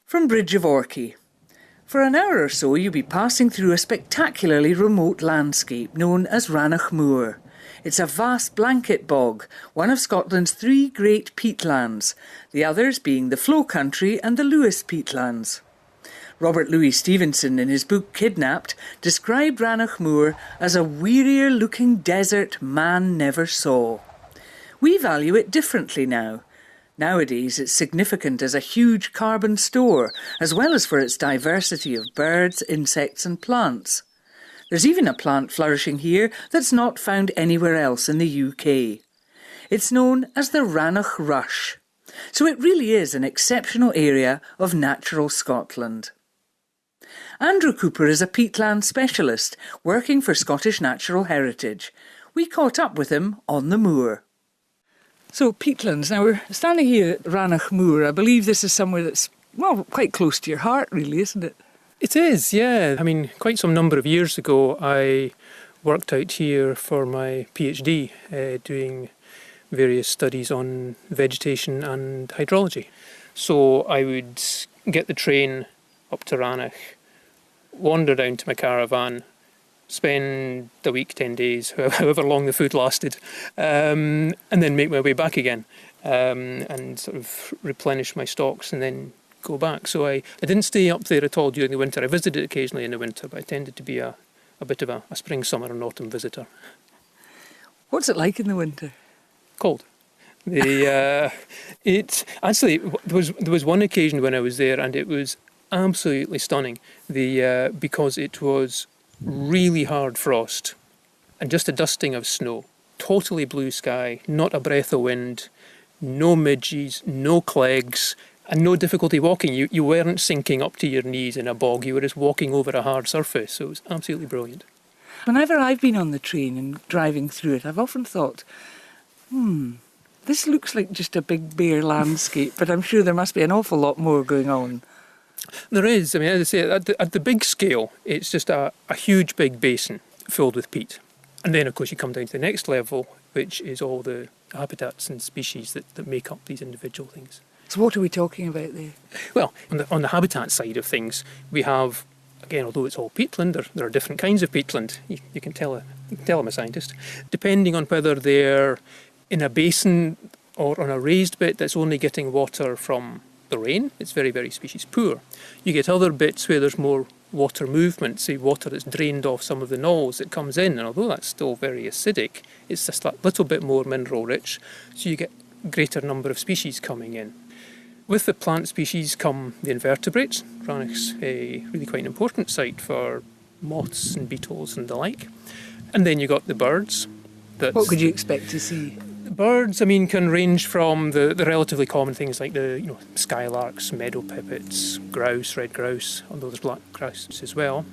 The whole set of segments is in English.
From Bridge of Orchy. For an hour or so you'll be passing through a spectacularly remote landscape known as Rannoch Moor. It's a vast blanket bog, one of Scotland's three great peatlands, the others being the Flow Country and the Lewis peatlands. Robert Louis Stevenson, in his book Kidnapped, described Rannoch Moor as a wearier-looking desert man never saw. We value it differently now. Nowadays it's significant as a huge carbon store, as well as for its diversity of birds, insects and plants. There's even a plant flourishing here that's not found anywhere else in the UK. It's known as the Rannoch Rush. So it really is an exceptional area of natural Scotland. Andrew Cooper is a peatland specialist working for Scottish Natural Heritage. We caught up with him on the moor. So, peatlands. Now, we're standing here at Rannoch Moor. I believe this is somewhere that's, well, quite close to your heart, really, isn't it? It is, yeah. I mean, quite some number of years ago, I worked out here for my PhD, doing various studies on vegetation and hydrology. So I would get the train up to Rannoch, wander down to my caravan, spend a week, 10 days, however long the food lasted, and then make my way back again and sort of replenish my stocks and then go back. So I didn't stay up there at all during the winter. I visited occasionally in the winter, but I tended to be a bit of a spring, summer and autumn visitor. What's it like in the winter? Cold. It actually, there was one occasion when I was there and it was absolutely stunning because it was really hard frost and just a dusting of snow, totally blue sky, not a breath of wind, no midges, no clegs and no difficulty walking. You weren't sinking up to your knees in a bog, you were just walking over a hard surface, so it was absolutely brilliant. Whenever I've been on the train and driving through it, I've often thought, this looks like just a big bare landscape, but I'm sure there must be an awful lot more going on. There is. I mean, as I say, at the big scale, it's just a huge big basin filled with peat. And then, of course, you come down to the next level, which is all the habitats and species that make up these individual things. So what are we talking about there? Well, on the habitat side of things, we have, again, although it's all peatland, there are different kinds of peatland. You can tell I'm a scientist. Depending on whether they're in a basin or on a raised bit that's only getting water from the rain, it's very, very species poor. You get other bits where there's more water movement, say water that's drained off some of the knolls that comes in, and although that's still very acidic, it's just that little bit more mineral rich, so you get greater number of species coming in. With the plant species come the invertebrates. Rannoch's a really quite an important site for moths and beetles and the like. And then you got the birds. What could you expect to see? Birds, I mean, can range from the relatively common things like the skylarks, meadow pipits, grouse, red grouse, although there's black grouse as well.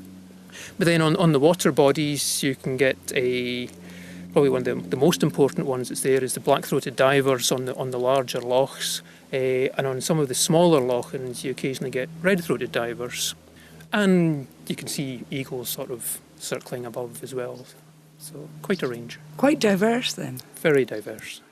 But then on the water bodies, you can get probably one of the most important ones that's there is the black-throated divers on the larger lochs, and on some of the smaller lochans you occasionally get red-throated divers, and you can see eagles sort of circling above as well. So quite a range. Quite diverse then. Very diverse.